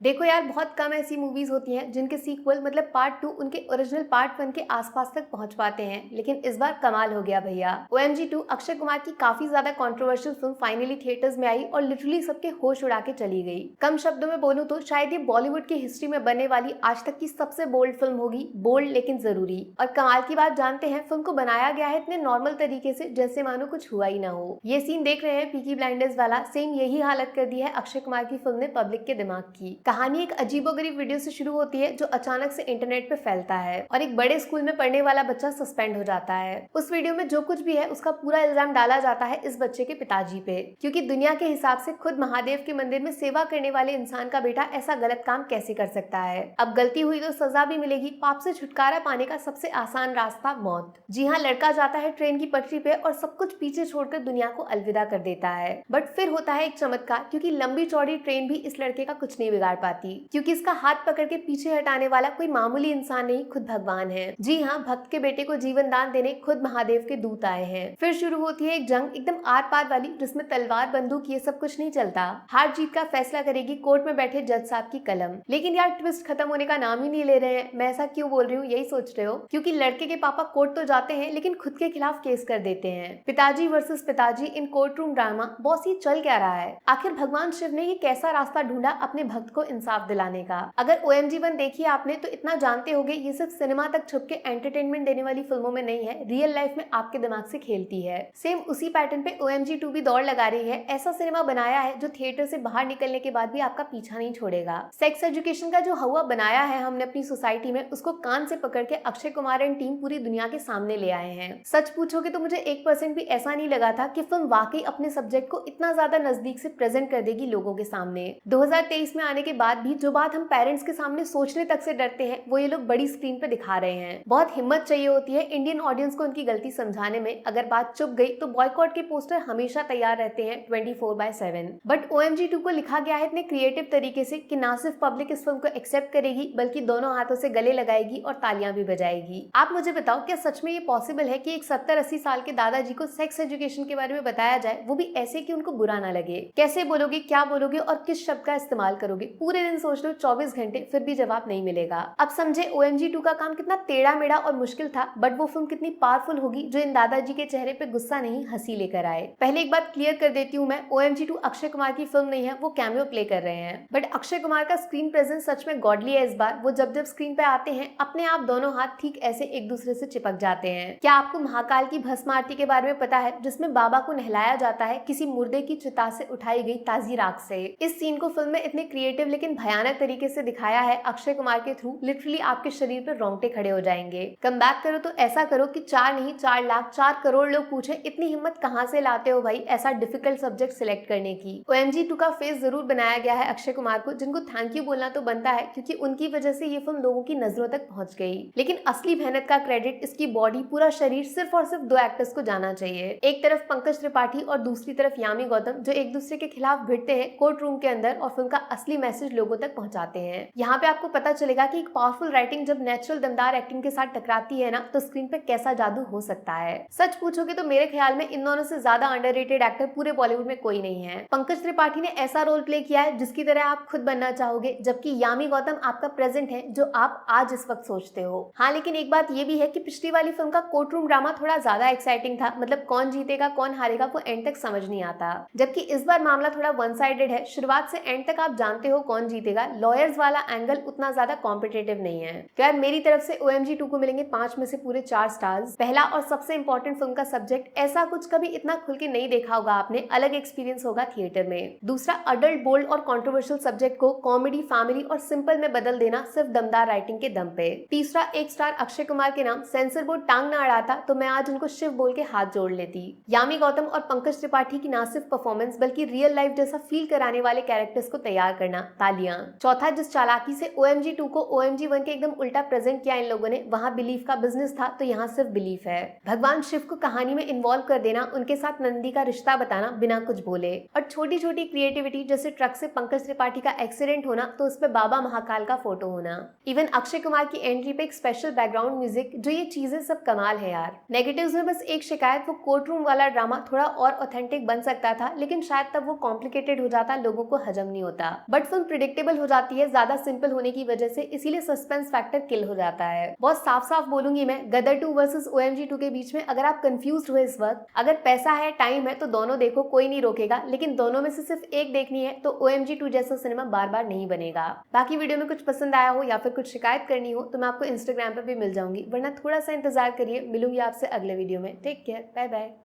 देखो यार, बहुत कम ऐसी मूवीज होती हैं जिनके सीक्वल मतलब पार्ट 2 उनके ओरिजिनल पार्ट 1 के आसपास तक पहुंच पाते हैं, लेकिन इस बार कमाल हो गया भैया। OMG 2 अक्षय कुमार की काफी ज्यादा कंट्रोवर्शियल फिल्म फाइनली थिएटर्स में आई और लिटरली सबके होश उड़ा के चली गई। कम शब्दों में बोलूं तो शायद ये बॉलीवुड की हिस्ट्री में बनने वाली आज तक की सबसे बोल्ड फिल्म होगी। बोल्ड लेकिन जरूरी। और कमाल की बात जानते हैं, फिल्म को बनाया गया है इतने नॉर्मल तरीके से जैसे मानो कुछ हुआ ही ना हो। ये सीन देख रहे हैं पीकी ब्लाइंडर्स वाला, सेम यही हालत कर दी है अक्षय कुमार की फिल्म ने पब्लिक के दिमाग की। कहानी एक अजीबोगरीब वीडियो से शुरू होती है जो अचानक से इंटरनेट पे फैलता है और एक बड़े स्कूल में पढ़ने वाला बच्चा सस्पेंड हो जाता है। उस वीडियो में जो कुछ भी है उसका पूरा इल्जाम डाला जाता है इस बच्चे के पिताजी पे, क्योंकि दुनिया के हिसाब से खुद महादेव के मंदिर में सेवा करने वाले इंसान का बेटा ऐसा गलत काम कैसे कर सकता है। अब गलती हुई तो सजा भी मिलेगी, पाप से छुटकारा पाने का सबसे आसान रास्ता मौत। जी हाँ, लड़का जाता है ट्रेन की पटरी पे और सब कुछ पीछे छोड़कर दुनिया को अलविदा कर देता है। बट फिर होता है एक चमत्कार, क्योंकि लंबी चौड़ी ट्रेन भी इस लड़के का कुछ नहीं बिगाड़ पाती, क्योंकि इसका हाथ पकड़ के पीछे हटाने वाला कोई मामूली इंसान नहीं, खुद भगवान है। जी हाँ, भक्त के बेटे को जीवन दान देने खुद महादेव के दूत आए हैं। फिर शुरू होती है एक जंग एकदम आर पार वाली, जिसमें तलवार बंदूक ये सब कुछ नहीं चलता। हार जीत का फैसला करेगी कोर्ट में बैठे जज साहब की कलम। लेकिन यार, ट्विस्ट खत्म होने का नाम ही नहीं ले रहे हैं। मैं ऐसा क्यों बोल रही हूँ यही सोच रहे हो, क्योंकि लड़के के पापा कोर्ट तो जाते हैं लेकिन खुद के खिलाफ केस कर देते हैं। पिताजी वर्सेस पिताजी in court room drama. Boss ये चल क्या रहा है? आखिर भगवान शिव ने ये कैसा रास्ता ढूंढा अपने भक्त को इंसाफ दिलाने का? अगर OMG 1 देखी आपने तो इतना जानते होगे ये सिर्फ सिनेमा तक छुप के एंटरटेनमेंट देने वाली फिल्मों में नहीं है, रियल लाइफ में आपके दिमाग से खेलती है। सेम उसी पैटर्न पे OMG 2 भी दौड़ लगा रही है। ऐसा सिनेमा बनाया है जो थिएटर से बाहर निकलने के बाद भी आपका पीछा नहीं छोड़ेगा। सेक्स एजुकेशन का जो हवा बनाया है हमने अपनी सोसाइटी में, उसको कान से पकड़ के अक्षय कुमार एंड टीम पूरी दुनिया के सामने ले आए हैं। सच पूछोगे तो मुझे 1% भी ऐसा नहीं लगा था कि फिल्म वाकई अपने सब्जेक्ट को इतना ज्यादा नजदीक से प्रेजेंट कर देगी लोगों के सामने। 2023 में आने के बाद भी जो बात हम पेरेंट्स के सामने सोचने तक से डरते हैं, वो ये लोग बड़ी स्क्रीन पे दिखा रहे हैं। बहुत हिम्मत चाहिए होती है इंडियन ऑडियंस को उनकी गलती समझाने में। अगर बात चुप गई तो बॉयकॉट के पोस्टर हमेशा तैयार रहते हैं 24/7। बट OMG 2 को लिखा गया है इतने क्रिएटिव तरीके से कि ना सिर्फ पब्लिक इस फिल्म को एक्सेप्ट करेगी, बल्कि दोनों हाथों से गले लगाएगी और तालियां भी बजाएगी। आप मुझे बताओ, क्या सच में ये पॉसिबल है कि एक 70-80 साल के दादाजी को सेक्स एजुकेशन के बारे में बताया जाए, वो भी ऐसे कि उनको बुरा ना लगे? कैसे बोलोगे, क्या बोलोगे और किस शब्द का इस्तेमाल करोगे? पूरे दिन सोच लो, 24 घंटे, फिर भी जवाब नहीं मिलेगा। अब समझे OMG 2 का काम कितना टेढ़ा मेढ़ा और मुश्किल था, बट वो फिल्म कितनी पावरफुल होगी जो इन दादाजी के चेहरे पे गुस्सा नहीं हंसी लेकर आए। पहले एक बात क्लियर कर देती हूँ मैं, OMG 2 अक्षय कुमार की फिल्म नहीं है, वो कैमियो प्ले कर रहे हैं। बट अक्षय कुमार का स्क्रीन प्रेजेंस सच में गॉडली है इस बार। वो जब जब स्क्रीन पे आते हैं अपने आप दोनों हाथ ठीक ऐसे एक दूसरे से चिपक जाते हैं। क्या आपको महाकाल की भस्म आरती के बारे में पता है, जिसमें बाबा को नहलाया जाता है किसी मुर्दे की चिता से उठाई गई ताजी राख से? इस सीन को फिल्म में इतने क्रिएटिव लेकिन भयानक तरीके से दिखाया है अक्षय कुमार के थ्रू, लिटरली आपके शरीर पर रोंगटे खड़े हो जाएंगे। कम बैक करो तो ऐसा करो कि 4 नहीं 4 लाख 4 करोड़ लोग पूछे इतनी हिम्मत कहाँ से लाते हो भाई ऐसा डिफिकल्ट सब्जेक्ट सिलेक्ट करने की। OMG 2 का फेस जरूर बनाया गया है अक्षय कुमार को, जिनको थैंक यू बोलना तो बनता है, क्योंकि उनकी वजह से ये फिल्म लोगों की नजरों तक पहुंच गई। लेकिन असली मेहनत का क्रेडिट इसकी बॉडी, पूरा शरीर, सिर्फ और सिर्फ 2 एक्टर्स को जाना चाहिए। एक तरफ पंकज त्रिपाठी और दूसरी तरफ यामी गौतम, जो एक दूसरे के खिलाफ भिड़ते हैं कोर्ट रूम के अंदर और फिल्म का असली मैसेज लोगों तक पहुंचाते हैं। यहाँ पे आपको पता चलेगा कि एक पावरफुल राइटिंग जब नेचुरल दमदार एक्टिंग के साथ टकराती है ना, तो स्क्रीन पे कैसा जादू हो सकता है। सच पूछोगे तो मेरे ख्याल में इन दोनों से ज्यादा अंडररेटेड एक्टर पूरे बॉलीवुड में कोई नहीं है। पंकज त्रिपाठी ने ऐसा रोल प्ले किया है जिसकी तरह आप खुद बनना चाहोगे, जबकि यामी गौतम आपका प्रेजेंट है जो आप आज इस वक्त सोचते हो। हाँ, लेकिन एक बात ये भी है कि पिछली वाली फिल्म का कोर्ट रूम ड्रामा थोड़ा ज्यादा एक्साइटिंग था, मतलब कौन जीतेगा कौन हारेगा वो एंड तक समझ नहीं आता। जबकि इस बार मामला थोड़ा वन साइडेड है, शुरुआत से एंड तक आप जानते हो कौन जीतेगा। लॉयर्स वाला एंगल उतना ज्यादा कॉम्पिटेटिव नहीं है। तो यार, मेरी तरफ से OMG 2 को मिलेंगे 5 में से पूरे 4 स्टार्स। पहला और सबसे इंपॉर्टेंट, फिल्म का सब्जेक्ट ऐसा कुछ कभी इतना खुल के नहीं देखा होगा आपने, अलग एक्सपीरियंस होगा थिएटर में। दूसरा, अडल्ट, बोल्ड और कंट्रोवर्शियल सब्जेक्ट को कॉमेडी, फैमिली और सिंपल में बदल देना सिर्फ दमदार राइटिंग के दम पे। तीसरा, 1 स्टार अक्षय कुमार के नाम सेंसर बोर्ड टांग ना अड़ाता तो मैं आज उनको शिव बोल के हाथ जोड़ लेती। यामी गौतम और पंकज त्रिपाठी की ना सिर्फ परफॉर्मेंस बल्कि रियल लाइफ जैसा फील कराने वाले कैरेक्टर्स को तैयार करना, तालियां। चौथा, जिस चालाकी से OMG 2 को OMG 1 के एकदम उल्टा प्रेजेंट किया इन लोगों ने, वहां बिलीफ का बिजनेस था तो यहाँ सिर्फ बिलीफ है। भगवान शिव को कहानी में इन्वॉल्व कर देना, उनके साथ नंदी का रिश्ता बताना बिना कुछ बोले, और छोटी छोटी क्रिएटिविटी जैसे ट्रक से पंकज त्रिपाठी का एक्सीडेंट होना तो उस पर बाबा महाकाल का फोटो होना। इवन अक्षय कुमार की एंट्री पे एक स्पेशल बैकग्राउंड म्यूजिक, जो ये चीजें सब कमाल है यार। नेगेटिव्स में बस एक शिकायत, वो कोर्ट रूम वाला ड्रामा थोड़ा और ऑथेंटिक बन सकता था, लेकिन शायद तब वो कॉम्प्लिकेटेड हो जाता, लोगों को हजम नहीं होता। बट फिल्म प्रिडिक्टेबल हो जाती है ज्यादा सिंपल होने की वजह से, इसीलिए सस्पेंस फैक्टर किल हो जाता है। बहुत साफ साफ बोलूंगी मैं, गदर 2 वर्सेस OMG 2 के बीच में अगर आप कंफ्यूज हुए इस वक्त, अगर पैसा है टाइम है तो दोनों देखो, कोई नहीं रोकेगा, लेकिन दोनों में से सिर्फ एक देखनी है तो OMG 2 जैसा सिनेमा बार बार नहीं बनेगा। बाकी वीडियो में कुछ पसंद आया हो या फिर कुछ शिकायत करनी हो तो मैं आपको इंस्टाग्राम पर भी मिल जाऊंगी, वरना थोड़ा सा इंतजार करिए। मिलूंगी आपसे अगले वीडियो में। Take care, bye bye.